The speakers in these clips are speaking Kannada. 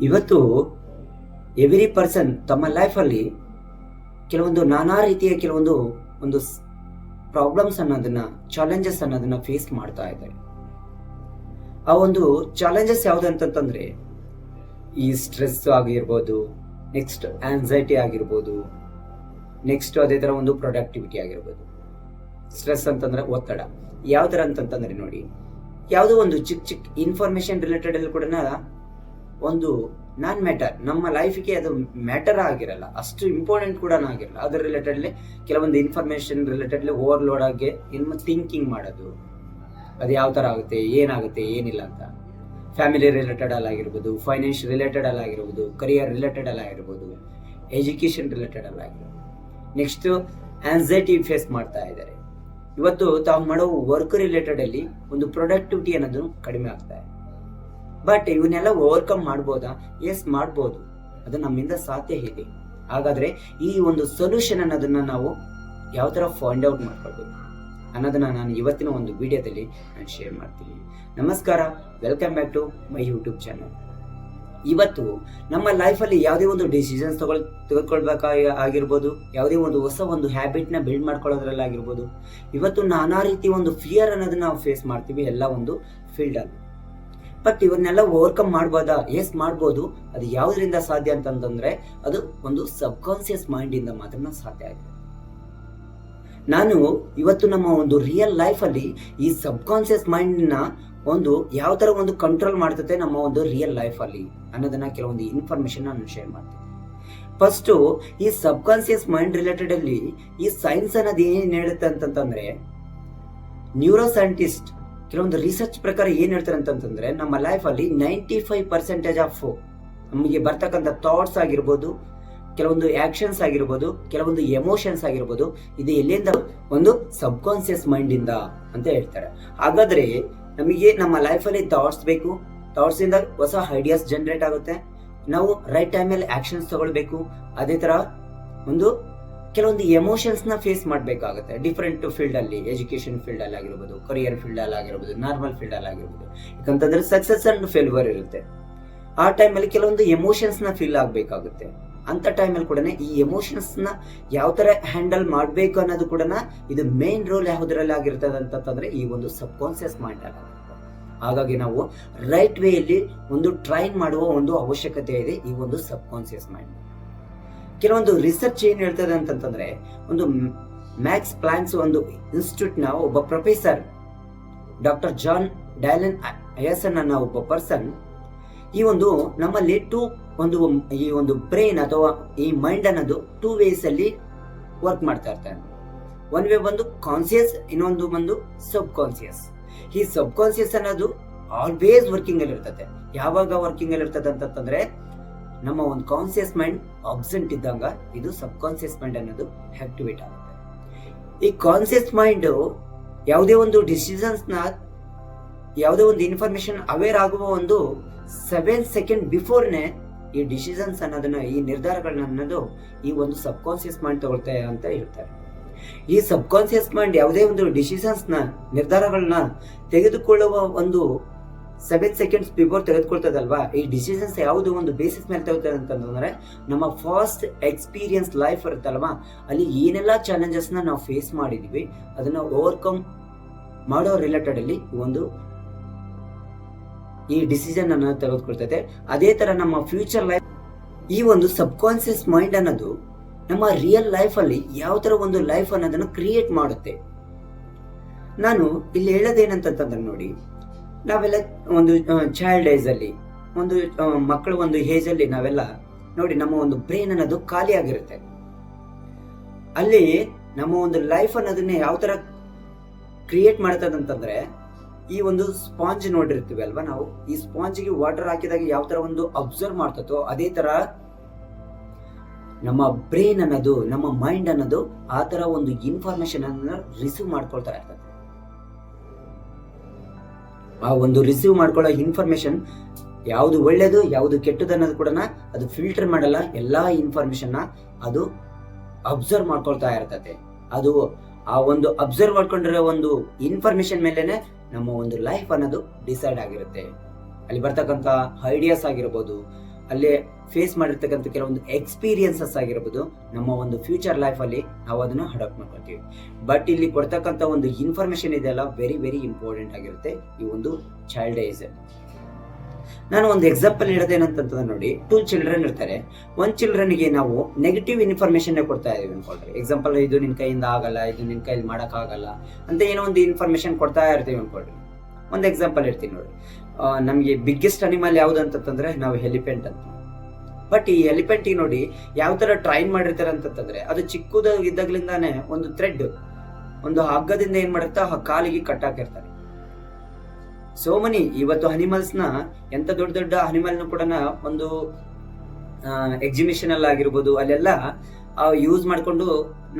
ಇವತ್ತು ಎವ್ರಿ ಪರ್ಸನ್ ತಮ್ಮ ಲೈಫಲ್ಲಿ ಕೆಲವೊಂದು ನಾನಾ ರೀತಿಯ ಕೆಲವೊಂದು ಒಂದು ಪ್ರಾಬ್ಲಮ್ಸ್ ಅನ್ನೋದನ್ನ ಚಾಲೆಂಜಸ್ ಅನ್ನೋದನ್ನ ಫೇಸ್ ಮಾಡ್ತಾ ಇದ್ದಾರೆ. ಆ ಒಂದು ಚಾಲೆಂಜಸ್ ಯಾವುದು ಅಂತಂತಂದ್ರೆ ಈ ಸ್ಟ್ರೆಸ್ ಆಗಿರ್ಬೋದು, ನೆಕ್ಸ್ಟ್ ಆನ್ಸೈಟಿ ಆಗಿರ್ಬೋದು, ನೆಕ್ಸ್ಟ್ ಅದೇ ತರ ಒಂದು ಪ್ರೊಡಕ್ಟಿವಿಟಿ ಆಗಿರ್ಬೋದು. ಸ್ಟ್ರೆಸ್ ಅಂತಂದ್ರೆ ಒತ್ತಡ. ಯಾವ ತರ ಅಂತಂತಂದ್ರೆ ನೋಡಿ, ಯಾವುದೋ ಒಂದು ಚಿಕ್ಕ ಚಿಕ್ಕ ಇನ್ಫಾರ್ಮೇಶನ್ ರಿಲೇಟೆಡ್ ಅಲ್ಲಿ ಕೂಡ ಒಂದು ನಾನ್ ಮ್ಯಾಟರ್, ನಮ್ಮ ಲೈಫಿಗೆ ಅದು ಮ್ಯಾಟರ್ ಆಗಿರಲ್ಲ, ಅಷ್ಟು ಇಂಪಾರ್ಟೆಂಟ್ ಕೂಡ ಆಗಿರಲ್ಲ. ಅದ್ರ ರಿಲೇಟೆಡ್ಲಿ ಕೆಲವೊಂದು ಇನ್ಫಾರ್ಮೇಶನ್ ರಿಲೇಟೆಡ್ಲಿ ಓವರ್ಲೋಡ್ ಆಗಿ ಇನ್ನು ಥಿಂಕಿಂಗ್ ಮಾಡೋದು, ಅದು ಯಾವ ತರ ಆಗುತ್ತೆ, ಏನಾಗುತ್ತೆ, ಏನಿಲ್ಲ ಅಂತ. ಫ್ಯಾಮಿಲಿ ರಿಲೇಟೆಡ್ ಅಲ್ಲಾಗಿರ್ಬೋದು, ಫೈನಾನ್ಸ್ ರಿಲೇಟೆಡ್ ಅಲ್ಲಾಗಿರ್ಬೋದು, ಕರಿಯರ್ ರಿಲೇಟೆಡ್ ಅಲ್ಲಾಗಿರ್ಬೋದು, ಎಜುಕೇಶನ್ ರಿಲೇಟೆಡ್ ಅಲ್ಲಾಗಿರ್ಬೋದು. ನೆಕ್ಸ್ಟ್ ಆನ್ಸೈಟಿ ಫೇಸ್ ಮಾಡ್ತಾ ಇದ್ದಾರೆ. ಇವತ್ತು ತಾವು ಮಾಡೋ ವರ್ಕ್ ರಿಲೇಟೆಡ್ ಅಲ್ಲಿ ಒಂದು ಪ್ರೊಡಕ್ಟಿವಿಟಿ ಅನ್ನೋದು ಕಡಿಮೆ ಆಗ್ತಾ ಇದೆ. ಬಟ್ ಇವನ್ನೆಲ್ಲ ಓವರ್ಕಮ್ ಮಾಡ್ಬೋದಾ? ಎಸ್ ಮಾಡ್ಬೋದು, ಅದು ನಮ್ಮಿಂದ ಸಾಧ್ಯ ಇದೆ. ಹಾಗಾದ್ರೆ ಈ ಒಂದು ಸೊಲ್ಯೂಷನ್ ಅನ್ನೋದನ್ನ ನಾವು ಯಾವ ತರ ಫೈಂಡ್ ಔಟ್ ಮಾಡ್ಕೊಳ್ಬೇಕು ಅನ್ನೋದನ್ನ ನಾನು ಇವತ್ತಿನ ಒಂದು ವಿಡಿಯೋದಲ್ಲಿ ನಾನು ಶೇರ್ ಮಾಡ್ತೀನಿ. ನಮಸ್ಕಾರ, welcome back to my YouTube channel. ಇವತ್ತು ನಮ್ಮ ಲೈಫಲ್ಲಿ ಯಾವುದೇ ಒಂದು ಡಿಸಿಷನ್ಸ್ ತೆಗೆದುಕೊಳ್ಬೇಕಾಗಿರ್ಬೋದು, ಯಾವುದೇ ಒಂದು ಹೊಸ ಒಂದು ಹ್ಯಾಬಿಟ್ನ ಬಿಲ್ಡ್ ಮಾಡ್ಕೊಳ್ಳೋದ್ರಲ್ಲಾಗಿರ್ಬೋದು, ಇವತ್ತು ನಾನಾ ರೀತಿ ಒಂದು ಫಿಯರ್ ಅನ್ನೋದನ್ನ ನಾವು ಫೇಸ್ ಮಾಡ್ತೀವಿ ಎಲ್ಲ ಒಂದು ಫೀಲ್ಡಲ್ಲಿ. ಬಟ್ ಇವನ್ನೆಲ್ಲ ಓವರ್ಕಮ್ ಮಾಡ್ಬೋದಾ? ಎಸ್ ಮಾಡ್ಬೋದು. ಅದು ಯಾವುದರಿಂದ ಸಾಧ್ಯ ಅಂತಂದ್ರೆ ಅದು ಒಂದು ಸಬ್ಕಾನ್ಸಿಯಸ್ ಮೈಂಡ್ ಇಂದ ಮಾತ್ರ ಸಾಧ್ಯ ಆಗಿದೆ. ನಾನು ಇವತ್ತು ನಮ್ಮ ಒಂದು ರಿಯಲ್ ಲೈಫ್ ಅಲ್ಲಿ ಈ ಸಬ್ಕಾನ್ಸಿಯಸ್ ಮೈಂಡ್ ನ ಒಂದು ಯಾವ ತರ ಒಂದು ಕಂಟ್ರೋಲ್ ಮಾಡ್ತತೆ ನಮ್ಮ ಒಂದು ರಿಯಲ್ ಲೈಫ್ ಅಲ್ಲಿ ಅನ್ನೋದನ್ನ ಕೆಲವೊಂದು ಇನ್ಫಾರ್ಮೇಶನ್ ನಾನು ಶೇರ್ ಮಾಡ್ತೀನಿ. ಫಸ್ಟ್, ಈ ಸಬ್ಕಾನ್ಸಿಯಸ್ ಮೈಂಡ್ ರಿಲೇಟೆಡ್ ಅಲ್ಲಿ ಈ ಸೈನ್ಸ್ ಅನ್ನೋದು ಏನ್ ಹೇಳುತ್ತೆ ಅಂತಂದ್ರೆ, ನ್ಯೂರೋ ಸೈಂಟಿಸ್ಟ್ ಕೆಲವೊಂದು ರಿಸರ್ಚ್ ಪ್ರಕಾರ ಏನ್ ಹೇಳ್ತಾರೆ ಅಂತಂದ್ರೆ, ನಮ್ಮ ಲೈಫ್ ಅಲ್ಲಿ 95% ಆಫ್ ನಮಗೆ ಬರ್ತಕ್ಕಂಥ ಥಾಟ್ಸ್ ಆಗಿರ್ಬೋದು, ಕೆಲವೊಂದು ಆಕ್ಷನ್ಸ್ ಆಗಿರ್ಬೋದು, ಕೆಲವೊಂದು ಎಮೋಷನ್ಸ್ ಆಗಿರ್ಬೋದು, ಇದು ಎಲ್ಲಿಂದ ಒಂದು ಸಬ್ಕಾನ್ಸಿಯಸ್ ಮೈಂಡ್ ಇಂದ ಅಂತ ಹೇಳ್ತಾರೆ. ಹಾಗಾದ್ರೆ ನಮಗೆ ನಮ್ಮ ಲೈಫ್ ಅಲ್ಲಿ ಥಾಟ್ಸ್ ಬೇಕು, ಥಾಟ್ಸ್ ಇಂದ ಹೊಸ ಐಡಿಯಾಸ್ ಜನರೇಟ್ ಆಗುತ್ತೆ, ನಾವು ರೈಟ್ ಟೈಮಲ್ಲಿ ಆಕ್ಷನ್ಸ್ ತಗೊಳ್ಬೇಕು, ಅದೇ ತರ ಒಂದು ಕೆಲವೊಂದು ಎಮೋಷನ್ಸ್ ನ ಫೇಸ್ ಮಾಡ್ಬೇಕಾಗುತ್ತೆ ಡಿಫ್ರೆಂಟ್ ಫೀಲ್ಡ್ ಅಲ್ಲಿ, ಎಜುಕೇಶನ್ ಫೀಲ್ಡ್ ಅಲ್ಲಿ ಆಗಿರ್ಬೋದು, ಕರಿಯರ್ ಫೀಲ್ಡ್ ಅಲ್ಲಿ ಆಗಿರ್ಬೋದು, ನಾರ್ಮಲ್ ಫೀಲ್ಡ್ ಅಲ್ಲಿ ಆಗಿರ್ಬೋದು. ಯಾಕಂತಂದ್ರೆ ಸಕ್ಸಸ್ ಅಂಡ್ ಫೇಲ್ಯೂರ್ ಇರುತ್ತೆ. ಆ ಟೈಮಲ್ಲಿ ಕೆಲವೊಂದು ಎಮೋಷನ್ಸ್ ನ ಫೀಲ್ ಆಗ್ಬೇಕಾಗುತ್ತೆ. ಅಂತ ಟೈಮಲ್ಲಿ ಕೂಡ ಈ ಎಮೋಷನ್ಸ್ ನ ಯಾವ ತರ ಹ್ಯಾಂಡಲ್ ಮಾಡ್ಬೇಕು ಅನ್ನೋದು ಕೂಡ ಇದು ಮೇನ್ ರೋಲ್ ಯಾವುದರಲ್ಲಿ ಆಗಿರ್ತದೆ ಅಂತಂದ್ರೆ ಈ ಒಂದು ಸಬ್ ಕಾನ್ಸಿಯಸ್ ಮೈಂಡ್ ಆಗುತ್ತೆ. ಹಾಗಾಗಿ ನಾವು ರೈಟ್ ವೇ ಅಲ್ಲಿ ಒಂದು ಟ್ರೈನ್ ಮಾಡುವ ಒಂದು ಅವಶ್ಯಕತೆ ಇದೆ ಈ ಒಂದು ಸಬ್ ಕಾನ್ಸಿಯಸ್ ಮೈಂಡ್. ಕೆಲವೊಂದು ರಿಸರ್ಚ್ ಏನ್ ಹೇಳ್ತದೆ ಅಂತಂದ್ರೆ, ಒಂದು ಮ್ಯಾಕ್ಸ್ ಪ್ಲಾಂಕ್ಸ್ ಒಂದು ಇನ್ಸ್ಟಿಟ್ಯೂಟ್ ನ ಒಬ್ಬ ಪ್ರೊಫೆಸರ್ ಡಾಕ್ಟರ್ ಜಾನ್ ಡೈಲನ್ ಅಯಸನ್ ಅನ್ನೋ ಒಬ್ಬ ಪರ್ಸನ್ ಈ ಒಂದು ನಮ್ಮಲ್ಲಿ ಈ ಒಂದು ಬ್ರೈನ್ ಅಥವಾ ಈ ಮೈಂಡ್ ಅನ್ನೋದು 2 ways ಅಲ್ಲಿ ವರ್ಕ್ ಮಾಡ್ತಾ ಇರ್ತಾರೆ. ಒನ್ ವೇ ಬಂದು ಕಾನ್ಸಿಯಸ್, ಇನ್ನೊಂದು ಬಂದು ಸಬ್ ಕಾನ್ಸಿಯಸ್. ಈ ಸಬ್ ಕಾನ್ಸಿಯಸ್ ಅನ್ನೋದು ಆಲ್ವೇಸ್ ವರ್ಕಿಂಗ್ ಅಲ್ಲಿ ಇರ್ತದೆ. ಯಾವಾಗ ವರ್ಕಿಂಗ್ ಅಲ್ಲಿ ಇರ್ತದೆ ಅಂತಂದ್ರೆ, ನಮ್ಮ ಒಂದು ಕಾನ್ಸಿಯಸ್ ಮೈಂಡ್ ಅಬ್ಸೆಂಟ್ ಇದ್ದಾಗ ಇದು ಸಬ್ ಕಾನ್ಸಿಯಸ್ ಮೈಂಡ್ ಅನ್ನೋದು ಆಕ್ಟಿವೇಟ್ ಆಗುತ್ತೆ. ಈ ಕಾನ್ಸಿಯಸ್ ಮೈಂಡ್ ಯಾವುದೇ ಒಂದು ಡಿಸಿಷನ್ಸ್ ನ, ಯಾವುದೇ ಒಂದು ಇನ್ಫಾರ್ಮೇಶನ್ ಅವೇರ್ ಆಗುವ ಒಂದು 7 ಸೆಕೆಂಡ್ ಬಿಫೋರ್ನೆ ಈ ಡಿಸಿಷನ್ಸ್ ಅನ್ನೋದನ್ನ, ಈ ನಿರ್ಧಾರಗಳನ್ನ ಅನ್ನೋದು ಈ ಒಂದು ಸಬ್ ಕಾನ್ಸಿಯಸ್ ಮೈಂಡ್ ತಗೊಳ್ತಾ ಅಂತ ಹೇಳ್ತಾರೆ. ಈ ಸಬ್ ಕಾನ್ಸಿಯಸ್ ಮೈಂಡ್ ಯಾವುದೇ ಒಂದು ಡಿಸಿಷನ್ಸ್ ನ, ನಿರ್ಧಾರಗಳನ್ನ ತೆಗೆದುಕೊಳ್ಳುವ ಒಂದು 7 ಸೆಕೆಂಡ್ಸ್ ಬಿಫೋರ್ ತೆಗೆದುಕೊಳ್ತದಲ್ವಾ, ಈ ಡಿಸಿಷನ್ಸ್ ಯಾವುದು ಒಂದು ಬೇಸಿಸ್ ಮೇಲೆ ತೆಗೆದುಕೊಳ್ಳುತ್ತೆ ಅಂತಂದ್ರೆ, ನಮ್ಮ ಫಾಸ್ಟ್ ಎಕ್ಸ್ಪೀರಿಯನ್ಸ್ ಲೈಫ್ ಇರುತ್ತಲ್ವಾ, ಅಲ್ಲಿ ಏನೆಲ್ಲ ಚಾಲೆಂಜಸ್ ನಾವು ಫೇಸ್ ಮಾಡಿದೀವಿ ಅದನ್ನ ಓವರ್ಕಮ್ ಮಾಡೋ ರಿಲೇಟೆಡ್ ಅಲ್ಲಿ ಒಂದು ಈ ಡಿಸಿಷನ್ ಅನ್ನ ತೆಗೆದುಕೊಳ್ತದೆ. ಅದೇ ತರ ನಮ್ಮ ಫ್ಯೂಚರ್ ಲೈಫ್, ಈ ಒಂದು ಸಬ್ ಕಾನ್ಸಿಯಸ್ ಮೈಂಡ್ ಅನ್ನೋದು ನಮ್ಮ ರಿಯಲ್ ಲೈಫ್ ಅಲ್ಲಿ ಯಾವ ತರ ಒಂದು ಲೈಫ್ ಅನ್ನೋದನ್ನ ಕ್ರಿಯೇಟ್ ಮಾಡುತ್ತೆ. ನಾನು ಇಲ್ಲಿ ಹೇಳೋದೇನಂತಂದ್ರೆ ನೋಡಿ, ನಾವೆಲ್ಲ ಒಂದು ಚೈಲ್ಡ್ ಏಜ್ ಅಲ್ಲಿ, ಒಂದು ಮಕ್ಕಳು ಒಂದು ಏಜ್ ಅಲ್ಲಿ ನಾವೆಲ್ಲ ನೋಡಿ, ನಮ್ಮ ಒಂದು ಬ್ರೈನ್ ಅನ್ನೋದು ಖಾಲಿ ಆಗಿರುತ್ತೆ. ಅಲ್ಲಿ ನಮ್ಮ ಒಂದು ಲೈಫ್ ಅನ್ನೋದನ್ನ ಯಾವ ತರ ಕ್ರಿಯೇಟ್ ಮಾಡ್ತದಂತಂದ್ರೆ, ಈ ಒಂದು ಸ್ಪಾಂಜ್ ನೋಡಿರ್ತೀವಿ ಅಲ್ವಾ ನಾವು, ಈ ಸ್ಪಾಂಜ್ಗೆ ವಾಟರ್ ಹಾಕಿದಾಗ ಯಾವ ತರ ಒಂದು ಅಬ್ಸರ್ವ್ ಮಾಡ್ತದೋ, ಅದೇ ತರ ನಮ್ಮ ಬ್ರೈನ್ ಅನ್ನೋದು, ನಮ್ಮ ಮೈಂಡ್ ಅನ್ನೋದು ಆ ತರ ಒಂದು ಇನ್ಫಾರ್ಮೇಶನ್ ಅನ್ನ ರಿಸೀವ್ ಮಾಡ್ಕೊಳ್ತಾ ಇರ್ತದೆ. ಆ ಒಂದು ರಿಸೀವ್ ಮಾಡ್ಕೊಳ್ಳೋ ಇನ್ಫಾರ್ಮೇಶನ್ ಯಾವುದು ಒಳ್ಳೇದು ಯಾವುದು ಕೆಟ್ಟದ್ದು ಅನ್ನೋದು ಕೂಡ ಅದು ಫಿಲ್ಟರ್ ಮಾಡಲ್ಲ. ಎಲ್ಲಾ ಇನ್ಫಾರ್ಮೇಶನ್ ಅದು ಅಬ್ಸರ್ವ್ ಮಾಡ್ಕೊಳ್ತಾ ಇರ್ತದೆ. ಅದು ಆ ಒಂದು ಅಬ್ಸರ್ವ್ ಮಾಡ್ಕೊಂಡಿರೋ ಒಂದು ಇನ್ಫಾರ್ಮೇಶನ್ ಮೇಲೆನೆ ನಮ್ಮ ಒಂದು ಲೈಫ್ ಅನ್ನೋದು ಡಿಸೈಡ್ ಆಗಿರುತ್ತೆ. ಅಲ್ಲಿ ಬರ್ತಕ್ಕಂಥ ಐಡಿಯಾಸ್ ಆಗಿರ್ಬೋದು, ಅಲ್ಲಿ ಫೇಸ್ ಮಾಡಿರ್ತಕ್ಕಂಥ ಕೆಲವೊಂದು ಎಕ್ಸ್ಪೀರಿಯನ್ಸಸ್ ಆಗಿರ್ಬೋದು, ನಮ್ಮ ಒಂದು ಫ್ಯೂಚರ್ ಲೈಫ್ ಅಲ್ಲಿ ನಾವು ಅದನ್ನ ಅಡಾಪ್ಟ್ ಮಾಡ್ಕೊತೀವಿ. ಬಟ್ ಇಲ್ಲಿ ಕೊಡ್ತಕ್ಕಂಥ ಒಂದು ಇನ್ಫಾರ್ಮೇಶನ್ ಇದೆಲ್ಲ ವೆರಿ ವೆರಿ ಇಂಪಾರ್ಟೆಂಟ್ ಆಗಿರುತ್ತೆ ಈ ಒಂದು ಚೈಲ್ಡ್ ಏಜ್ ಅಲ್ಲಿ. ನಾನು ಒಂದು ಎಕ್ಸಾಂಪಲ್ ಹೇಳೋದೇನಂತಂದ್ರೆ ನೋಡಿ, 2 ಚಿಲ್ಡ್ರನ್ ಇರ್ತಾರೆ. 1 ಚಿಲ್ಡ್ರನ್ಗೆ ನಾವು ನೆಗೆಟಿವ್ ಇನ್ಫಾರ್ಮೇಶನ್ ಕೊಡ್ತಾ ಇದೀವಿ ಅನ್ಕೊಳ್ರಿ. ಎಕ್ಸಾಂಪಲ್, ಇದು ನಿನ್ ಕೈಯಿಂದ ಆಗಲ್ಲ, ಇದು ನಿನ್ ಕೈಯಲ್ಲಿ ಮಾಡಕ್ ಆಗಲ್ಲ ಅಂತ ಏನೋ ಒಂದು ಇನ್ಫಾರ್ಮೇಶನ್ ಕೊಡ್ತಾ ಇರ್ತೀವಿ ಅನ್ಕೊಳ್ರಿ. ಒಂದು ಎಕ್ಸಾಂಪಲ್ ಇರ್ತೀನಿ ನೋಡಿ. ನಮ್ಗೆ ಬಿಗ್ಗೆಸ್ಟ್ ಅನಿಮಲ್ ಯಾವ್ದು ಅಂತಂದ್ರೆ ನಾವು ಎಲಿಫೆಂಟ್ ಅಂತ. ಬಟ್ ಈ ಎಲಿಫೆಂಟ್ ನೋಡಿ ಯಾವ ತರ ಟ್ರೈನ್ ಮಾಡಿರ್ತಾರೆ ಅಂತಂದ್ರೆ, ಅದು ಚಿಕ್ಕದಾಗಿದ್ದಾಗ್ಲಿಂದಾನೆ ಒಂದು ಥ್ರೆಡ್, ಒಂದು ಹಗ್ಗದಿಂದ ಏನ್ ಮಾಡಿರ್ತಾ ಆ ಕಾಲಿಗೆ ಕಟ್ಟಾಕಿರ್ತಾರೆ. ಸೋ ಮನಿ ಇವತ್ತು ಅನಿಮಲ್ಸ್ ನ, ಎಂತ ದೊಡ್ಡ ದೊಡ್ಡ ಅನಿಮಲ್ ಕೂಡ ಒಂದು ಎಕ್ಸಿಬಿಷನ್ ಅಲ್ಲಿ ಆಗಿರ್ಬೋದು, ಅಲ್ಲೆಲ್ಲ ಯೂಸ್ ಮಾಡ್ಕೊಂಡು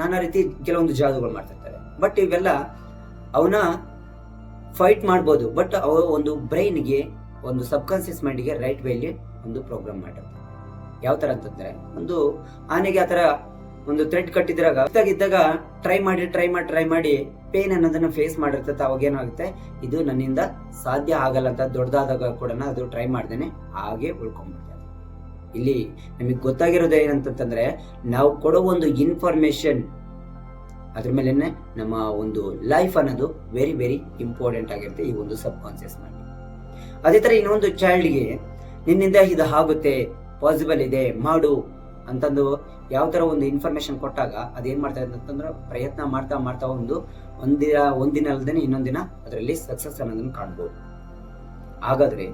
ನಾನಾ ರೀತಿ ಕೆಲವೊಂದು ಜಾದುಗಳು ಮಾಡ್ತಿರ್ತಾರೆ. ಬಟ್ ಇವೆಲ್ಲ ಅವನ ಫೈಟ್ ಮಾಡ್ಬೋದು, ಬಟ್ ಅವ ಒಂದು ಬ್ರೈನ್ಗೆ, ಒಂದು ಸಬ್ ಕಾನ್ಸಿಯಸ್ ಮೈಂಡ್ಗೆ ರೈಟ್ ವೇಲಿ ಒಂದು ಪ್ರೋಗ್ರಾಮ್ ಮಾಡಿರ್ತಾರೆ. ಯಾವ ತರ ಅಂತಂದ್ರೆ, ಒಂದು ಆನೆಗೆ ಆತರ ಒಂದು ಥ್ರೆಡ್ ಕಟ್ಟಿದ್ರಾಗ ಇದ್ದಾಗ ಟ್ರೈ ಮಾಡಿ ಪೇನ್ ಅನ್ನೋದನ್ನ ಫೇಸ್ ಮಾಡಿರ್ತದೆ. ಅವಾಗ ಏನಾಗುತ್ತೆ, ಇದು ನನ್ನಿಂದ ಸಾಧ್ಯ ಆಗಲ್ಲ ಅಂತ ದೊಡ್ಡದಾದಾಗ ಕೂಡ ಅದು ಟ್ರೈ ಮಾಡ್ದೇನೆ ಹಾಗೆ ಉಳ್ಕೊಂಡ್ಬಿಡ್ತಾರೆ. ಇಲ್ಲಿ ನಮಗೆ ಗೊತ್ತಾಗಿರೋದು ಏನಂತಂದ್ರೆ, ನಾವು ಕೊಡೋ ಒಂದು ಇನ್ಫಾರ್ಮೇಶನ್ ಅದ್ರ ಮೇಲೆನೆ ನಮ್ಮ ಒಂದು ಲೈಫ್ ಅನ್ನೋದು ವೆರಿ ವೆರಿ ಇಂಪಾರ್ಟೆಂಟ್ ಆಗಿರುತ್ತೆ ಈ ಒಂದು ಸಬ್ ಕಾನ್ಸಿಯಸ್ ಮೈಂಡ್. ಅದೇ ತರ ಇನ್ನೊಂದು ಚೈಲ್ಡ್ಗೆ ನಿನ್ನಿಂದ ಇದು ಆಗುತ್ತೆ, ಪಾಸಿಬಲ್ ಇದೆ, ಮಾಡು ಅಂತಂದು ಯಾವ ತರ ಒಂದು ಇನ್ಫಾರ್ಮೇಶನ್ ಕೊಟ್ಟಾಗ ಅದೇನ್ ಮಾಡ್ತಾ ಇದೆ ಅಂತಂದ್ರೆ, ಪ್ರಯತ್ನ ಮಾಡ್ತಾ ಒಂದಿನ ಅಲ್ಲದೆ ಇನ್ನೊಂದಿನ ಅದರಲ್ಲಿ ಸಕ್ಸಸ್ ಅನ್ನೋದನ್ನ ಕಾಣ್ಬೋದು. ಹಾಗಾದ್ರೆ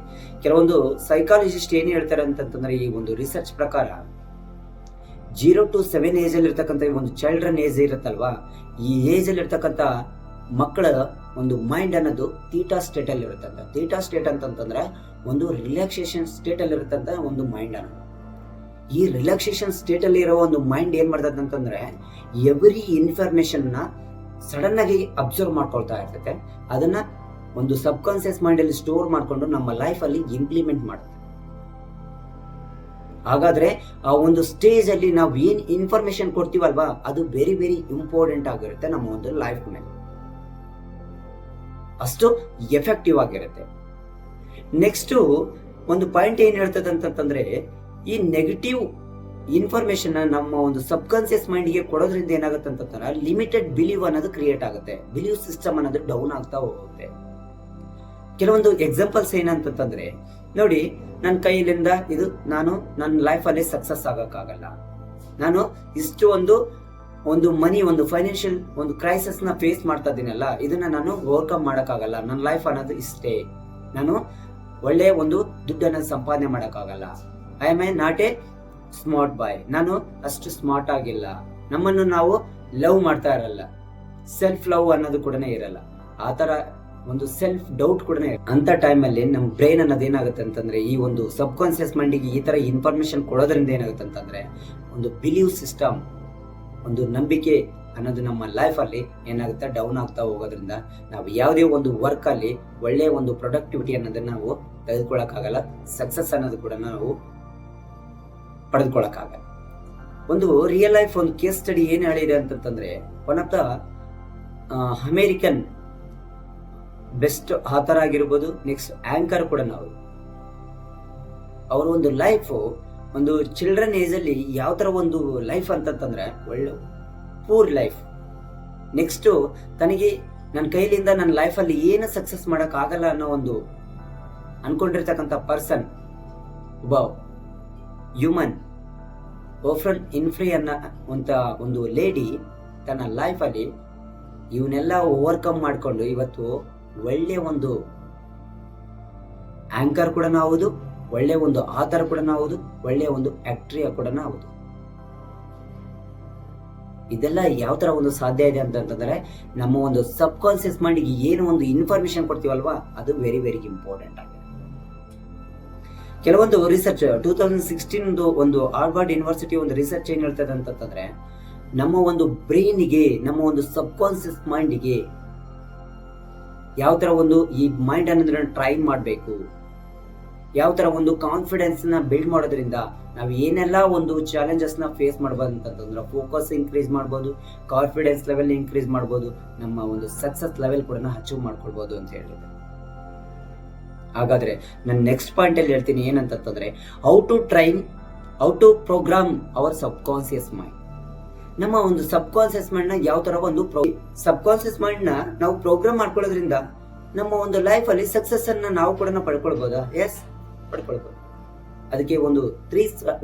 ಕೆಲವೊಂದು ಸೈಕಾಲಜಿಸ್ಟ್ ಏನ್ ಹೇಳ್ತಾರೆ ಅಂತಂದ್ರೆ, ಈ ಒಂದು ರಿಸರ್ಚ್ ಪ್ರಕಾರ 0 to 7 ಏಜ್ ಅಲ್ಲಿ ಇರ್ತಕ್ಕಂಥ ಒಂದು ಚಿಲ್ಡ್ರನ್ ಏಜ್ ಇರುತ್ತಲ್ವಾ, ಈ ಏಜ್ ಅಲ್ಲಿ ಇರ್ತಕ್ಕಂಥ ಮಕ್ಕಳ ಒಂದು ಮೈಂಡ್ ಅನ್ನೋದು ಥೀಟಾ ಸ್ಟೇಟ್ ಅಲ್ಲಿ ಇರುತ್ತಂತ. ಥೀಟಾ ಸ್ಟೇಟ್ ಅಂತಂದ್ರೆ ಒಂದು ರಿಲ್ಯಾಕ್ಸೇಷನ್ ಸ್ಟೇಟ್ ಅಲ್ಲಿ ಇರುತ್ತಂತ ಒಂದು ಮೈಂಡ್ ಅನ್ನೋದು. ಈ ರಿಲ್ಯಾಕ್ಸೇಷನ್ ಸ್ಟೇಟ್ ಅಲ್ಲಿ ಇರೋ ಒಂದು ಮೈಂಡ್ ಏನ್ ಮಾಡ್ತದೆ ಅಂತಂದ್ರೆ, ಎವ್ರಿ ಇನ್ಫಾರ್ಮೇಶನ್ ನ ಸಡನ್ ಆಗಿ ಅಬ್ಸರ್ವ್ ಮಾಡ್ಕೊಳ್ತಾ ಇರ್ತದೆ. ಅದನ್ನ ಒಂದು ಸಬ್ ಕಾನ್ಸಿಯಸ್ ಮೈಂಡ್ ಅಲ್ಲಿ ಸ್ಟೋರ್ ಮಾಡ್ಕೊಂಡು ನಮ್ಮ ಲೈಫ್ ಅಲ್ಲಿ ಇಂಪ್ಲಿಮೆಂಟ್ ಮಾಡುತ್ತೆ. ಹಾಗಾದ್ರೆ ಆ ಒಂದು ಸ್ಟೇಜ್ ಅಲ್ಲಿ ನಾವು ಏನ್ ಇನ್ಫಾರ್ಮೇಶನ್ ಕೊಡ್ತೀವಲ್ವಾ, ಅದು ವೆರಿ ವೆರಿ ಇಂಪಾರ್ಟೆಂಟ್ ಆಗಿರುತ್ತೆ ನಮ್ಮ ಒಂದು ಲೈಫ್ ಮೇಲೆ, ಅಷ್ಟು ಎಫೆಕ್ಟಿವ್ ಆಗಿರುತ್ತೆ. ನೆಕ್ಸ್ಟ್ ಒಂದು ಪಾಯಿಂಟ್ ಏನ್ ಹೇಳ್ತದೆ ಅಂತಂದ್ರೆ, ಈ ನೆಗೆಟಿವ್ ಇನ್ಫಾರ್ಮೇಶನ್ ನಮ್ಮ ಒಂದು ಸಬ್ ಕಾನ್ಸಿಯಸ್ ಮೈಂಡ್ ಗೆ ಕೊಡೋದ್ರಿಂದ ಏನಾಗುತ್ತೆ ಅಂತಂದ್ರೆ, ಲಿಮಿಟೆಡ್ ಬಿಲೀವ್ ಅನ್ನೋದು ಕ್ರಿಯೇಟ್ ಆಗುತ್ತೆ. ಬಿಲೀವ್ ಸಿಸ್ಟಮ್ ಅನ್ನೋದು ಡೌನ್ ಆಗ್ತಾ ಹೋಗುತ್ತೆ. ಕೆಲವೊಂದು ಎಕ್ಸಾಂಪಲ್ಸ್ ಏನಂತಂದ್ರೆ ನೋಡಿ, ನನ್ನ ಕೈಲಿಂದ ಇದು ನಾನು ನನ್ನ ಲೈಫ್ ಅಲ್ಲಿ ಸಕ್ಸಸ್ ಆಗಕ್ಕಾಗಲ್ಲ, ನಾನು ಇಷ್ಟು ಒಂದು ಮನಿ, ಒಂದು ಫೈನಾನ್ಷಿಯಲ್ ಒಂದು ಕ್ರೈಸಿಸ್ ನ ಫೇಸ್ ಮಾಡ್ತಾ ಇದೀನಲ್ಲ, ಇದನ್ನ ನಾನು ಓವರ್ಕಮ್ ಮಾಡಕ್ಕಾಗಲ್ಲ, ನನ್ನ ಲೈಫ್ ಅನ್ನೋದು ಇಷ್ಟೇ, ನಾನು ಒಳ್ಳೆ ಒಂದು ದುಡ್ಡನ್ನ ಸಂಪಾದನೆ ಮಾಡಕ್ಕಾಗಲ್ಲ, I am not A smart boy, ನಾನು ಅಷ್ಟು ಸ್ಮಾರ್ಟ್ ಆಗಿಲ್ಲ, ನಮ್ಮನ್ನು ನಾವು ಲವ್ ಮಾಡ್ತಾ ಇರಲ್ಲ, ಸೆಲ್ಫ್ ಲವ್ ಅನ್ನೋದು ಕೂಡ ಇರಲ್ಲ, ಆ ತರ ಒಂದು ಸೆಲ್ಫ್ ಡೌಟ್ ಕೂಡ ಅಂತ ಟೈಮ್ ಅಲ್ಲಿ ನಮ್ಮ ಬ್ರೈನ್ ಅನ್ನೋದು ಏನಾಗುತ್ತೆ ಅಂತಂದ್ರೆ, ಈ ಒಂದು ಸಬ್ ಕಾನ್ಸಿಯಸ್ ಮೈಂಡಿಗೆ ಈ ತರ ಇನ್ಫಾರ್ಮೇಶನ್ ಕೊಡೋದ್ರಿಂದ ಏನಾಗುತ್ತೆ ಅಂತಂದ್ರೆ, ಒಂದು ಬಿಲೀವ್ ಸಿಸ್ಟಮ್, ಒಂದು ನಂಬಿಕೆ ಅನ್ನೋದು ನಮ್ಮ ಲೈಫ್ ಅಲ್ಲಿ ಏನಾಗುತ್ತೆ ಡೌನ್ ಆಗ್ತಾ ಹೋಗೋದ್ರಿಂದ ನಾವು ಯಾವುದೇ ಒಂದು ವರ್ಕ್ ಅಲ್ಲಿ ಒಳ್ಳೆ ಒಂದು ಪ್ರೊಡಕ್ಟಿವಿಟಿ ಅನ್ನೋದನ್ನ ನಾವು ತೆಗೆದುಕೊಳ್ಳಕ್ಕಾಗಲ್ಲ, ಸಕ್ಸಸ್ ಅನ್ನೋದು ಕೂಡ ನಾವು ಪಡೆದುಕೊಳ್ಳಕ್ಕಾಗಲ್ಲ. ಒಂದು ರಿಯಲ್ ಲೈಫ್ ಒಂದು ಕೇಸ್ ಸ್ಟಡಿ ಏನ್ ಹೇಳಿದೆ ಅಂತಂದ್ರೆ, one of the American best author ಆಗಿರ್ಬೋದು, ನೆಕ್ಸ್ಟ್ ಆಂಕರ್ ಕೂಡ ನಾವು, ಅವರ ಒಂದು ಲೈಫ್ ಒಂದು ಚಿಲ್ಡ್ರನ್ ಏಜ್ ಅಲ್ಲಿ ಯಾವ ತರ ಒಂದು ಲೈಫ್ ಅಂತಂದ್ರೆ, ಒಳ್ಳೆ ಪೂರ್ ಲೈಫ್. ನೆಕ್ಸ್ಟ್ ತನಗೆ ನನ್ನ ಕೈಲಿಂದ ನನ್ನ ಲೈಫ್ ಅಲ್ಲಿ ಏನು ಸಕ್ಸಸ್ ಮಾಡಕ್ ಆಗಲ್ಲ ಅನ್ನೋ ಒಂದು ಅನ್ಕೊಂಡಿರ್ತಕ್ಕಂಥ ಪರ್ಸನ್, ಒಬ್ಬ ಹ್ಯೂಮನ್ ಓಫ್ರನ್ ಇನ್ಫ್ರಿ ಅನ್ನೋ ಒಂದು ಲೇಡಿ ತನ್ನ ಲೈಫ್ ಅಲ್ಲಿ ಇವನ್ನೆಲ್ಲ ಓವರ್ಕಮ್ ಮಾಡ್ಕೊಂಡು ಇವತ್ತು ಒಳ್ಳೆ ಒಂದು ಆಂಕರ್ ಕೂಡ ಹೌದು, ಒಳ್ಳೆ ಒಂದು ಆಥರ್ ಕೂಡ ಹೌದು, ಒಳ್ಳೆ ಒಂದು ಆಕ್ಟ್ರಿಯ ಕೂಡ ಹೌದು. ಇದೆಲ್ಲ ಯಾವ ತರ ಒಂದು ಸಾಧ್ಯ ಇದೆ ಅಂತಂದ್ರೆ, ನಮ್ಮ ಒಂದು ಸಬ್ ಕಾನ್ಸಿಯಸ್ ಮೈಂಡ್ಗೆ ಏನು ಒಂದು ಇನ್ಫಾರ್ಮೇಶನ್ ಕೊಡ್ತೀವಲ್ವಾ, ಅದು ವೆರಿ ವೆರಿ ಇಂಪಾರ್ಟೆಂಟ್ ಆಗಿದೆ. ಕೆಲವೊಂದು ರಿಸರ್ಚ್ 2016 ಒಂದು ಹಾರ್ವರ್ಡ್ ಯೂನಿವರ್ಸಿಟಿ ಒಂದು ರಿಸರ್ಚ್ ಏನ್ ಹೇಳ್ತದೆ ಅಂತಂದ್ರೆ, ನಮ್ಮ ಒಂದು ಬ್ರೈನ್ಗೆ, ನಮ್ಮ ಒಂದು ಸಬ್ ಕಾನ್ಸಿಯಸ್ ಮೈಂಡ್ಗೆ ಯಾವ ತರ ಒಂದು ಈ ಮೈಂಡ್ ಅನ್ನೋದನ್ನ ಟ್ರೈ ಮಾಡಬೇಕು, ಯಾವ ತರ ಒಂದು ಕಾನ್ಫಿಡೆನ್ಸ್ ನ ಬಿಲ್ಡ್ ಮಾಡೋದ್ರಿಂದ ನಾವು ಏನೆಲ್ಲ ಒಂದು ಚಾಲೆಂಜಸ್ ನ ಫೇಸ್ ಮಾಡಬಹುದು ಅಂತಂದ್ರೆ, ಫೋಕಸ್ ಇನ್ಕ್ರೀಸ್ ಮಾಡಬಹುದು, ಕಾನ್ಫಿಡೆನ್ಸ್ ಲೆವೆಲ್ ಇನ್ಕ್ರೀಸ್ ಮಾಡಬಹುದು, ನಮ್ಮ ಒಂದು ಸಕ್ಸಸ್ ಲೆವೆಲ್ ಕೂಡ ಅಚೀವ್ ಮಾಡ್ಕೊಳ್ಬಹುದು ಅಂತ ಹೇಳಿದೆ. ಹಾಗಾದ್ರೆ ನಾನು ನೆಕ್ಸ್ಟ್ ಪಾಯಿಂಟ್ ಅಲ್ಲಿ ಹೇಳ್ತೀನಿ ಏನಂತಂದ್ರೆ how to programme our subconscious mind. ನಮ್ಮ ಒಂದು ಸಬ್ ಕಾನ್ಸಿಯಸ್ ಮೈಂಡ್ ನ ಯಾವ ತರ ಒಂದು ಸಬ್ ಕಾನ್ಸಿಯಸ್ ಮೈಂಡ್ ನ ನಾವು ಪ್ರೋಗ್ರಾಮ್ ಮಾಡ್ಕೊಳ್ಳೋದ್ರಿಂದ ನಮ್ಮ ಒಂದು ಲೈಫ್ ಅಲ್ಲಿ ಸಕ್ಸಸ್ ಅನ್ನ ನಾವು ಕೂಡ ಪಡ್ಕೊಳ್ಬೋದಾ? ಎಸ್, ಪಡ್ಕೊಳ್ಬಹುದು. ಅದಕ್ಕೆ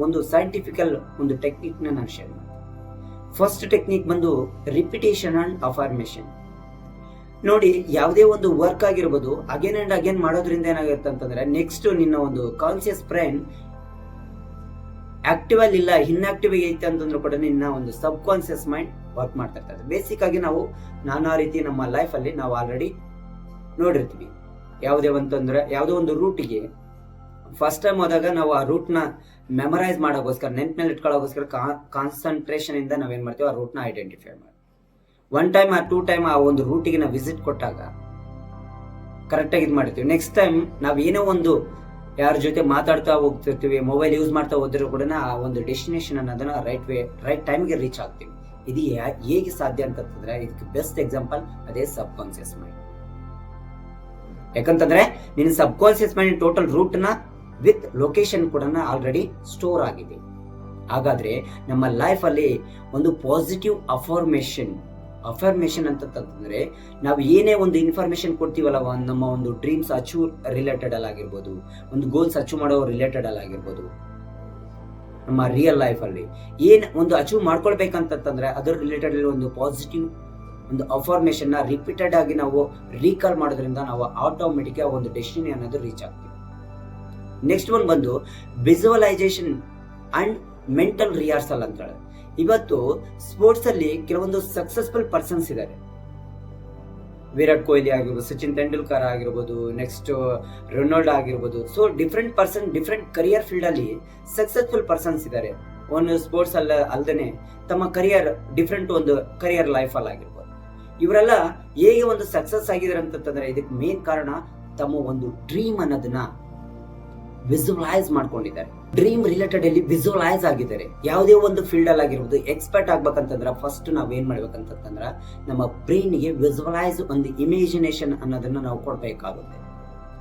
ಒಂದು ಸೈಂಟಿಫಿಕಲ್ ಒಂದು ಟೆಕ್ನಿಕ್ ನಾನು ಶೇರ್ ಮಾಡ್ತೀನಿ. ಫಸ್ಟ್ ಟೆಕ್ನಿಕ್ ಬಂದು ರಿಪಿಟೇಷನ್ ಅಂಡ್ ಅಫರ್ಮೇಷನ್. ನೋಡಿ, ಯಾವುದೇ ಒಂದು ವರ್ಕ್ ಆಗಿರ್ಬೋದು, ಅಗೇನ್ ಅಂಡ್ ಅಗೇನ್ ಮಾಡೋದ್ರಿಂದ ಏನಾಗುತ್ತೆ ಅಂತಂದ್ರೆ ನೆಕ್ಸ್ಟ್ ನಿನ್ನ ಒಂದು ಕಾನ್ಸಿಯಸ್ ಬ್ರೈನ್ ಆಕ್ಟಿವ್ ಅಲ್ಲಿ ಇಲ್ಲ, ಇನ್ಆಕ್ಟಿವ್ ಐತೆ ಅಂತಂದ್ರೂ ಕೂಡ ನಿನ್ನ ಒಂದು ಸಬ್ ಕಾನ್ಸಿಯಸ್ ಮೈಂಡ್ ವರ್ಕ್ ಮಾಡ್ತಾ ಇರ್ತದೆ. ಬೇಸಿಕ್ ಆಗಿ ನಾವು ನಾನಾ ರೀತಿ ನಮ್ಮ ಲೈಫ್ ಅಲ್ಲಿ ನಾವು ಆಲ್ರೆಡಿ ನೋಡಿರ್ತೀವಿ. ಯಾವುದೋ ಒಂದು ರೂಟಿಗೆ ಫಸ್ಟ್ ಟೈಮ್ ಹೋದಾಗ ನಾವು ಆ ರೂಟ್ ನ ಮೆಮರೈಸ್ ಮಾಡೋಗೋಸ್ಕರ, ನೆನ್ಪಿನಲ್ಲಿ ಇಟ್ಕೊಳ್ಳೋಗೋಸ್ಕರ ಕಾನ್ಸಂಟ್ರೇಷನ್ ಇಂದ ನಾವೇನ್ ಮಾಡ್ತೀವಿ, ಆ ರೂಟ್ ನ ಐಡೆಂಟಿಫೈ ಮಾಡಿ 1 ಟೈಮ್ ಆ 2 ಟೈಮ್ ಆ ಒಂದು ರೂಟಿಗೆ ನಾವು ವಿಸಿಟ್ ಕೊಟ್ಟಾಗ ಕರೆಕ್ಟ್ ಆಗಿ ಇದು ಮಾಡ್ತೀವಿ. ನೆಕ್ಸ್ಟ್ ಟೈಮ್ ನಾವ್ ಏನೋ ಒಂದು ಯಾರ ಜೊತೆ ಮಾತಾಡ್ತಾ ಹೋಗ್ತಿರ್ತೀವಿ, ಮೊಬೈಲ್ ಯೂಸ್ ಮಾಡ್ತಾ ಹೋದ್ರೂ ಕೂಡ ಆ ಒಂದು ಡೆಸ್ಟಿನೇಷನ್ ಅನ್ನೋದನ್ನ ರೈಟ್ ಟೈಮ್ಗೆ ರೀಚ್ ಆಗ್ತೀವಿ. ಇದು ಹೇಗೆ ಸಾಧ್ಯ ಅಂತಂದ್ರೆ ಇದಕ್ಕೆ ಬೆಸ್ಟ್ ಎಕ್ಸಾಂಪಲ್ ಅದೇ ಸಬ್ ಕಾನ್ಸಿಯಸ್ ಮೈಂಡ್. ಯಾಕಂತಂದ್ರೆ ನಿನ್ನ ಸಬ್ ಕಾನ್ಸಿಯಸ್ ಮೈಂಡ್ ಟೋಟಲ್ ರೂಟ್ ನ ವಿತ್ ಲೊಕೇಶನ್ ಕೂಡ ಆಲ್ರೆಡಿ ಸ್ಟೋರ್ ಆಗಿದೆ. ಹಾಗಾದ್ರೆ ನಮ್ಮ ಲೈಫ್ ಅಲ್ಲಿ ಒಂದು ಪಾಸಿಟಿವ್ ಅಫರ್ಮೇಷನ್ ಅಂತಂದ್ರೆ ನಾವು ಏನೇ ಒಂದು ಇನ್ಫಾರ್ಮೇಶನ್ ಕೊಡ್ತೀವಲ್ಲ, ನಮ್ಮ ಒಂದು ಡ್ರೀಮ್ಸ್ ಅಚೀವ್ ರಿಲೇಟೆಡ್ ಆಗಿರ್ಬೋದು, ಒಂದು ಗೋಲ್ಸ್ ಅಚೀವ್ ಮಾಡೋ ರಿಲೇಟೆಡ್ ಆಗಿರ್ಬೋದು, ನಮ್ಮ ರಿಯಲ್ ಲೈಫ್ ಅಲ್ಲಿ ಏನ್ ಒಂದು ಅಚೀವ್ ಮಾಡ್ಕೊಳ್ಬೇಕಂತಂದ್ರೆ ಅದರ ರಿಲೇಟೆಡ್ ಒಂದು ಪಾಸಿಟಿವ್ ಒಂದು ಅಫರ್ಮೇಷನ್ ನ ರಿಪೀಟೆಡ್ ಆಗಿ ನಾವು ರೀಕಾಲ್ ಮಾಡೋದ್ರಿಂದ ನಾವು ಆಟೋಮೆಟಿಕ್ ಒಂದು ಡೆಸ್ಟಿನಿ ಅನ್ನೋದು ರೀಚ್ ಆಗ್ತೀವಿ. ನೆಕ್ಸ್ಟ್ ಒನ್ ಬಂದು ವಿಜುವಲೈಸೇಷನ್ ಅಂಡ್ ಮೆಂಟಲ್ ರಿಹರ್ಸಲ್ ಅಂತ ಹೇಳಿ. ಇವತ್ತು ಸ್ಪೋರ್ಟ್ಸ್ ಅಲ್ಲಿ ಕೆಲವೊಂದು ಸಕ್ಸಸ್ಫುಲ್ ಪರ್ಸನ್ಸ್ ಇದ್ದಾರೆ. ವಿರಾಟ್ ಕೊಹ್ಲಿ ಆಗಿರ್ಬೋದು, ಸಚಿನ್ ತೆಂಡೂಲ್ಕರ್ ಆಗಿರ್ಬೋದು, ನೆಕ್ಸ್ಟ್ ರೊನಾಲ್ಡೋ ಆಗಿರ್ಬೋದು. ಸೊ ಡಿಫ್ರೆಂಟ್ ಕರಿಯರ್ ಫೀಲ್ಡ್ ಅಲ್ಲಿ ಸಕ್ಸಸ್ಫುಲ್ ಪರ್ಸನ್ಸ್ ಇದ್ದಾರೆ. ಒಂದು ಸ್ಪೋರ್ಟ್ಸ್ ಅಲ್ಲದೆ ತಮ್ಮ ಡಿಫ್ರೆಂಟ್ ಒಂದು ಕರಿಯರ್ ಲೈಫ್ ಅಲ್ಲಿ ಆಗಿರ್ಬೋದು. ಇವರೆಲ್ಲ ಹೇಗೆ ಒಂದು ಸಕ್ಸಸ್ ಆಗಿದ್ದಾರೆ ಅಂತಂದ್ರೆ ಇದಕ್ಕೆ ಮೇನ್ ಕಾರಣ ತಮ್ಮ ಒಂದು ಡ್ರೀಮ್ ಅನ್ನೋದನ್ನ ವಿಜುವಲೈಸ್ ಮಾಡ್ಕೊಂಡಿದ್ದಾರೆ. ಡ್ರೀಮ್ ರಿಲೇಟೆಡ್ ಅಲ್ಲಿ ವಿಜುವಲೈಸ್ ಆಗಿದ್ದಾರೆ. ಯಾವುದೇ ಒಂದು ಫೀಲ್ಡ್ ಅಲ್ಲಿ ಆಗಿರ್ಬೋದು, ಎಕ್ಸ್ಪರ್ಟ್ ಆಗ್ಬೇಕಂತಂದ್ರೆ ಫಸ್ಟ್ ನಾವ್ ಏನ್ ಮಾಡ್ಬೇಕಂತಂದ್ರ ನಮ್ಮ ಬ್ರೈನ್ ಗೆ ವಿಜುವಲೈಸ್ ಒಂದು ಇಮೇಜಿನೇಷನ್ ಅನ್ನೋದನ್ನ ನಾವು ಕೊಡ್ಬೇಕಾಗುತ್ತೆ.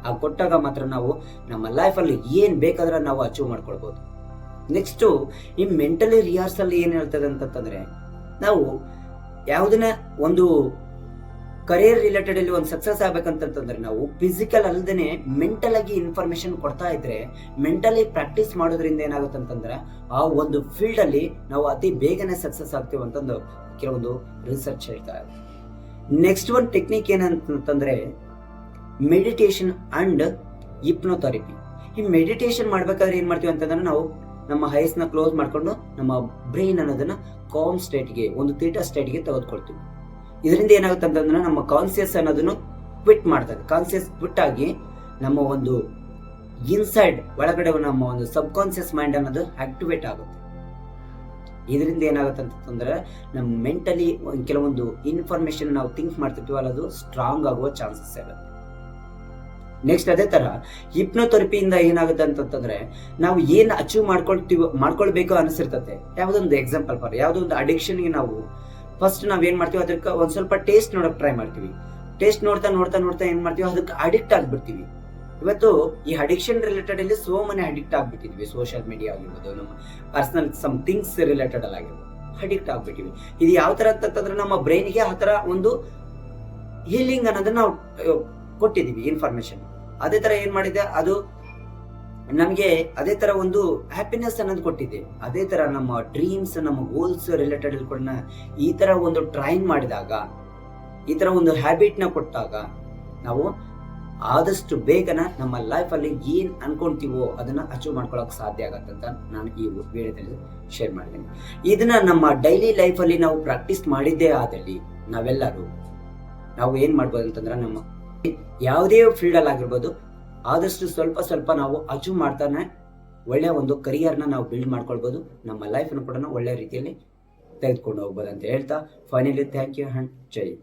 ಆ ಕೊಟ್ಟಾಗ ಮಾತ್ರ ನಾವು ನಮ್ಮ ಲೈಫ್ ಅಲ್ಲಿ ಏನ್ ಬೇಕಾದ್ರೆ ನಾವು ಅಚೀವ್ ಮಾಡ್ಕೊಳ್ಬಹುದು. ನೆಕ್ಸ್ಟ್ ಈ ಮೆಂಟಲಿ ರಿಹರ್ಸಲ್ ಏನ್ ಹೇಳ್ತದೆ ಅಂತಂದ್ರೆ, ನಾವು ಯಾವುದನ್ನ ಒಂದು ಕರಿಯರ್ ರಿಲೇಟೆಡ್ ಅಲ್ಲಿ ಒಂದು ಸಕ್ಸಸ್ ಆಗ್ಬೇಕಂತಂದ್ರೆ ನಾವು ಫಿಸಿಕಲ್ ಅಲ್ಲದೇನೆ ಮೆಂಟಲ್ ಆಗಿ ಇನ್ಫಾರ್ಮೇಶನ್ ಕೊಡ್ತಾ ಇದ್ರೆ, ಮೆಂಟಲಿ ಪ್ರಾಕ್ಟೀಸ್ ಮಾಡೋದ್ರಿಂದ ಏನಾಗುತ್ತೆ ಅಂತಂದ್ರೆ ಆ ಒಂದು ಫೀಲ್ಡ್ ಅಲ್ಲಿ ನಾವು ಅತಿ ಬೇಗನೆ ಸಕ್ಸಸ್ ಆಗ್ತೀವಿ ಅಂತಂದು ಕೆಲವೊಂದು ರಿಸರ್ಚ್ ಹೇಳ್ತಾ ಇದೆ. ನೆಕ್ಸ್ಟ್ ಒಂದು ಟೆಕ್ನಿಕ್ ಏನಂತಂದ್ರೆ ಮೆಡಿಟೇಷನ್ ಅಂಡ್ ಹಿಪ್ನೋಥೆರಪಿ. ಈ ಮೆಡಿಟೇಷನ್ ಮಾಡ್ಬೇಕಾದ್ರೆ ಏನ್ ಮಾಡ್ತೀವಿ ಅಂತಂದ್ರೆ ನಾವು ನಮ್ಮ ಐಸ್ ನ ಕ್ಲೋಸ್ ಮಾಡ್ಕೊಂಡು ನಮ್ಮ ಬ್ರೈನ್ ಅನ್ನೋದನ್ನ ಕಾಮ್ ಸ್ಟೇಟ್ಗೆ, ಒಂದು ಥೀಟಾ ಸ್ಟೇಟ್ಗೆ ತೆಗೆದುಕೊಳ್ತೀವಿ. ಇದರಿಂದ ಏನಾಗುತ್ತೆ ಅಂತಂದ್ರೆ ನಮ್ಮ ಕಾನ್ಸಿಯಸ್ ಅನ್ನೋದನ್ನು ಕ್ವಿಟ್ ಮಾಡ್ತಾರೆ. ಕಾನ್ಸಿಯಸ್ ಕ್ವಿಟ್ ಆಗಿ ನಮ್ಮ ಒಂದು ಇನ್ಸೈಡ್ ಒಳಗಡೆ ನಮ್ಮ ಒಂದು ಸಬ್ ಕಾನ್ಸಿಯಸ್ ಮೈಂಡ್ ಅನ್ನೋದು ಆಕ್ಟಿವೇಟ್ ಆಗುತ್ತೆ. ಇದರಿಂದ ಏನಾಗುತ್ತೆ ಅಂತಂದ್ರೆ ನಮ್ಮ ಮೆಂಟಲಿ ಕೆಲವೊಂದು ಇನ್ಫಾರ್ಮೇಶನ್ ನಾವು ಥಿಂಕ್ ಮಾಡ್ತಿರ್ತೀವಲ್ಲ, ಅದು ಸ್ಟ್ರಾಂಗ್ ಆಗುವ ಚಾನ್ಸಸ್ ಇರುತ್ತೆ. ನೆಕ್ಸ್ಟ್ ಅದೇ ತರ ಹಿಪ್ನೋಥೆರಪಿಯಿಂದ ಏನಾಗುತ್ತೆ ಅಂತಂದ್ರೆ ನಾವು ಏನ್ ಅಚೀವ್ ಮಾಡ್ಕೊಳ್ಬೇಕು ಅನಿಸಿರ್ತತೆ. ಯಾವ್ದೊಂದು ಎಕ್ಸಾಂಪಲ್ ಯಾವ್ದೋ ಒಂದು ಅಡಿಕ್ಷನ್ಗೆ ನಾವು ಫಸ್ಟ್ ನಾವ್ ಏನ್ ಮಾಡ್ತೀವಿ, ಅದಕ್ಕೆ ಒಂದ್ ಸ್ವಲ್ಪ ಟೇಸ್ಟ್ ನೋಡಕ್ ಟ್ರೈ ಮಾಡ್ತೀವಿ. ಟೇಸ್ಟ್ ನೋಡ್ತಾ ಏನ್ ಮಾಡ್ತೀವಿ, ಅದಕ್ಕೆ ಅಡಿಕ್ಟ್ ಆಗ್ಬಿಡ್ತೀವಿ. ಇವತ್ತು ಈ ಅಡಿಕ್ಷನ್ ರಿಲೇಟೆಡ್ ಅಲ್ಲಿ ಸೋ ಮನೆ ಅಡಿಕ್ಟ್ ಆಗ್ಬಿಟ್ಟಿದ್ವಿ. ಸೋಷಿಯಲ್ ಮೀಡಿಯಾ ಆಗಿರ್ಬೋದು, ನಮ್ಮ ಪರ್ಸನಲ್ ಸಮ್ ಥಿಂಗ್ಸ್ ರಿಲೇಟೆಡ್ ಅಲ್ಲಿ ಆಗಿರ್ಬೋದು, ಅಡಿಕ್ಟ್ ಆಗ್ಬಿಟ್ಟಿವಿ. ಇದು ಯಾವ ತರ ಅಂತಂದ್ರೆ ನಮ್ಮ ಬ್ರೈನ್ಗೆ ಆ ತರ ಒಂದು ಹೀಲಿಂಗ್ ಅನ್ನೋದನ್ನ ನಾವು ಕೊಟ್ಟಿದೀವಿ ಇನ್ಫಾರ್ಮೇಶನ್. ಅದೇ ತರ ಏನ್ ಮಾಡಿದೆ, ಅದು ನಮ್ಗೆ ಅದೇ ತರ ಒಂದು ಹ್ಯಾಪಿನೆಸ್ ಅನ್ನೋದು ಕೊಟ್ಟಿದೆ. ಅದೇ ತರ ನಮ್ಮ ಡ್ರೀಮ್ಸ್, ನಮ್ಮ ಗೋಲ್ಸ್ ರಿಲೇಟೆಡ್ ಕೂಡ ಈ ತರ ಒಂದು ಟ್ರೈನ್ ಮಾಡಿದಾಗ, ಈ ತರ ಒಂದು ಹ್ಯಾಬಿಟ್ ನ ಕೊಟ್ಟಾಗ ನಾವು ಆದಷ್ಟು ಬೇಗನ ನಮ್ಮ ಲೈಫ್ ಅಲ್ಲಿ ಏನ್ ಅನ್ಕೊಂತೀವೋ ಅದನ್ನ ಅಚೀವ್ ಮಾಡ್ಕೊಳಕ್ ಸಾಧ್ಯ ಆಗತ್ತಂತ ನಾನು ಈ ವಿಡಿಯೋದಲ್ಲಿ ಶೇರ್ ಮಾಡಿದ್ದೀನಿ. ಇದನ್ನ ನಮ್ಮ ಡೈಲಿ ಲೈಫ್ ಅಲ್ಲಿ ನಾವು ಪ್ರಾಕ್ಟೀಸ್ ಮಾಡಿದ್ದೇ ಆದಲ್ಲಿ ನಾವೆಲ್ಲರೂ ನಾವು ಏನ್ ಮಾಡ್ಬೋದು ಅಂತಂದ್ರೆ, ನಮ್ಮ ಯಾವುದೇ ಫೀಲ್ಡ್ ಅಲ್ಲಿ ಆಗಿರ್ಬೋದು ಆದಷ್ಟು ಸ್ವಲ್ಪ ನಾವು ಅಚೀವ್ ಮಾಡ್ತಾನೆ ಒಳ್ಳೆ ಒಂದು ಕರಿಯರ್ನ ನಾವು ಬಿಲ್ಡ್ ಮಾಡ್ಕೊಳ್ಬೋದು. ನಮ್ಮ ಲೈಫ್ ಕೂಡ ಒಳ್ಳೆ ರೀತಿಯಲ್ಲಿ ತೆಗೆದುಕೊಂಡು ಹೋಗ್ಬೋದು ಅಂತ ಹೇಳ್ತಾ finally thank you and Jai.